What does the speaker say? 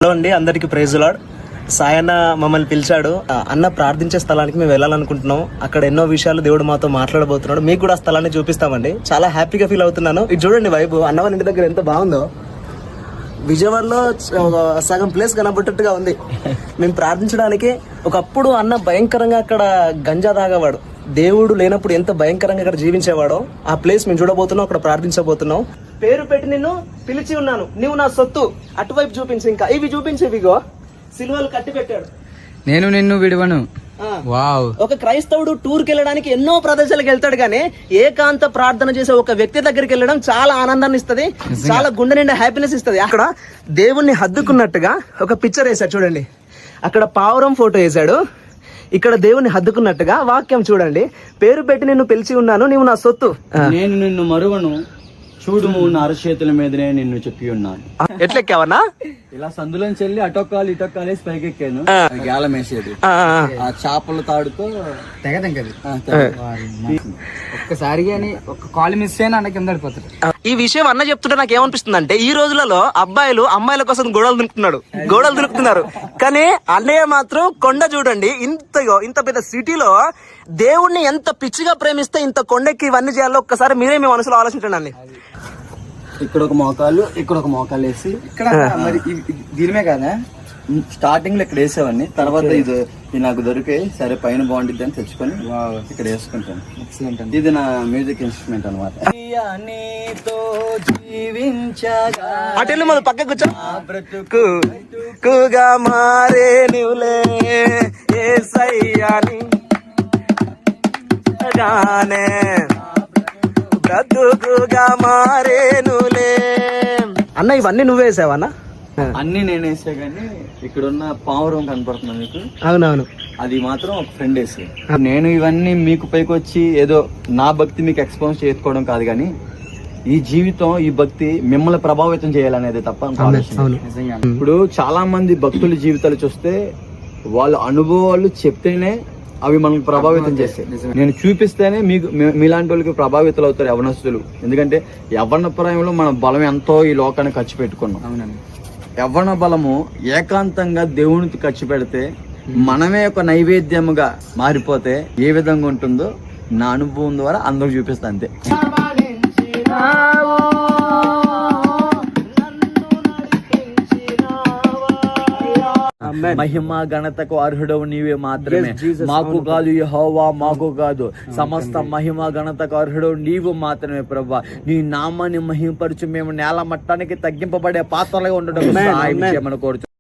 Hello అండి, అందరికి praise lord. Sayanna మమ్మల్ని పిలిచాడు. అన్న ప్రార్థించే స్థలానికి మేము వెళ్ళాలనుకుంటున్నాం. అక్కడ ఎన్నో విషయాలు దేవుడు మాతో మాట్లాడబోతున్నాడు. మీకు కూడా ఆ స్థలాన్ని చూపిస్తామండి. చాలా హ్యాపీగా ఫీల్ అవుతున్నాను. ఇది చూడండి వైబు, అన్న వాళ్ళ ఇంటి దగ్గర ఎంత బాగుందో. విజయవాడలో సగం ప్లేస్ కనబట్టేట్టుగా ఉంది మేము ప్రార్థించడానికి. ఒకప్పుడు అన్న భయంకరంగా అక్కడ గంజా తాగేవాడు. దేవుడు లేనప్పుడు ఎంత భయంకరంగా అక్కడ జీవించేవాడో ఆ ప్లేస్ మేము చూడబోతున్నాం, అక్కడ ప్రార్థించబోతున్నాం. పేరు పెట్టి నిన్ను పిలిచి ఉన్నాను, నువ్వు నా సొత్తు. అటువైపు చూపించు, ఇంకా ఇవి చూపించేవిగో సిలువలు కట్టి పెట్టాడు. నేను నిన్ను విడువను. వావ్. ఒక క్రైస్తవుడు టూర్కి వెళ్ళడానికి ఎన్నో ప్రదేశాలకు వెళ్తాడు, కానీ ఏకాంత ప్రార్థన చేసే ఒక వ్యక్తి దగ్గరికి వెళ్ళడం చాలా ఆనందాన్ని ఇస్తుంది, చాలా గుండె నిండా హ్యాపీనెస్ ఇస్తుంది. అక్కడ దేవుణ్ణి హద్దుకున్నట్టుగా ఒక పిక్చర్ వేసాడు చూడండి. అక్కడ పావురం ఫోటో వేసాడు, ఇక్కడ దేవుని హద్దుకున్నట్టుగా వాక్యం చూడండి. పేరు పెట్టి నిన్ను పిలిచి ఉన్నాను, నీవు నా సొత్తు. నేను నిన్ను మరువను, చూడుము నా అరచేతుల మీదనే నిన్ను చెప్పి ఉన్నాను. ఎట్లెక్కావన్నా? ఇలా సందులోంచి వెళ్ళి అటొక్కాలు ఇటొక్కాలేసి పైకెక్కాను. గాలం వేసేది ఆ చేపల తాడుతో తెగదంకది ఒక్కసారి అని ఒక కాల్ మిస్ అయినా అన్న కింద పడిపోతాడు. ఈ విషయం అన్న చెప్తుంటే నాకు ఏమనిపిస్తుంది అంటే, ఈ రోజులలో అబ్బాయిలు అమ్మాయిల కోసం గోడలు దునుకుతున్నారు, కానీ అన్నయ్య మాత్రం కొండ చూడండి. ఇంత పెద్ద సిటీలో దేవుణ్ణి ఎంత పిచ్చిగా ప్రేమిస్తే ఇంత కొండకి ఇవన్నీ చేయాలో ఒక్కసారి మీరే మీ మనసులో ఆలోచించండి. ఇక్కడ ఒక మోకాలు, ఇక్కడ ఒక మోకాలు వేసి ఇక్కడ మరి దీనిమే కదా స్టార్టింగ్ లో ఇక్కడ వేసేవాడిని. తర్వాత ఇది నాకు దొరికాయి, సరే పైన బాగుంటుంది అని తెచ్చుకొని ఇక్కడ వేసుకుంటాను. ఇది నా మ్యూజిక్ ఇన్స్ట్రుమెంట్ అనమాట. అటెళ్ళు మన పక్క కూర్చో. బ్రతుకుగా మారే నువ్వులే యేసయ్యాని గానే, బ్రతుకుగా మారే నువ్వులే. అన్న ఇవన్నీ నువ్వే వేసావన్నా? అన్ని నేను వేసా, కానీ ఇక్కడ ఉన్న పావురం కనపడుతున్నా మీకు. అవునవును, అది మాత్రం ఒక ఫ్రెండ్ వేసి. నేను ఇవన్నీ మీకు పైకి వచ్చి ఏదో నా భక్తి మీకు ఎక్స్పోజ్ చేసుకోవడం కాదు, కానీ ఈ జీవితం, ఈ భక్తి మిమ్మల్ని ప్రభావితం చేయాలనేది తప్ప. ఇప్పుడు చాలా మంది భక్తుల జీవితాలు చూస్తే వాళ్ళ అనుభవాలు చెప్తేనే అవి మనకు ప్రభావితం చేస్తాయి. నేను చూపిస్తేనే మీకు మీలాంటి వాళ్ళకి ప్రభావితులు అవుతారు యవ్వనస్తులు. ఎందుకంటే యవ్వన ప్రాయంలో మన బలం ఎంతో ఈ లోకాన్ని ఖర్చు పెట్టుకున్నాం. యవ్వన బలము ఏకాంతంగా దేవునికి ఖర్చు పెడితే మనమే ఒక నైవేద్యముగా మారిపోతే ఏ విధంగా ఉంటుందో నా అనుభవం ద్వారా అందరూ చూపిస్తా అంతే. మహిమ ఘనతకు అర్హుడవు నీవే మాత్రమే, మాకు కాదు యెహోవా, మాకు కాదు. సమస్త మహిమ ఘనతకు అర్హుడవు నీవు మాత్రమే ప్రభువా. నీ నామాన్ని మహిమపరచు, మేము నేల మట్టానికి తగ్గింపబడే పాత్రలుగా ఉండడం సహాయం చేయమని కోరుచు.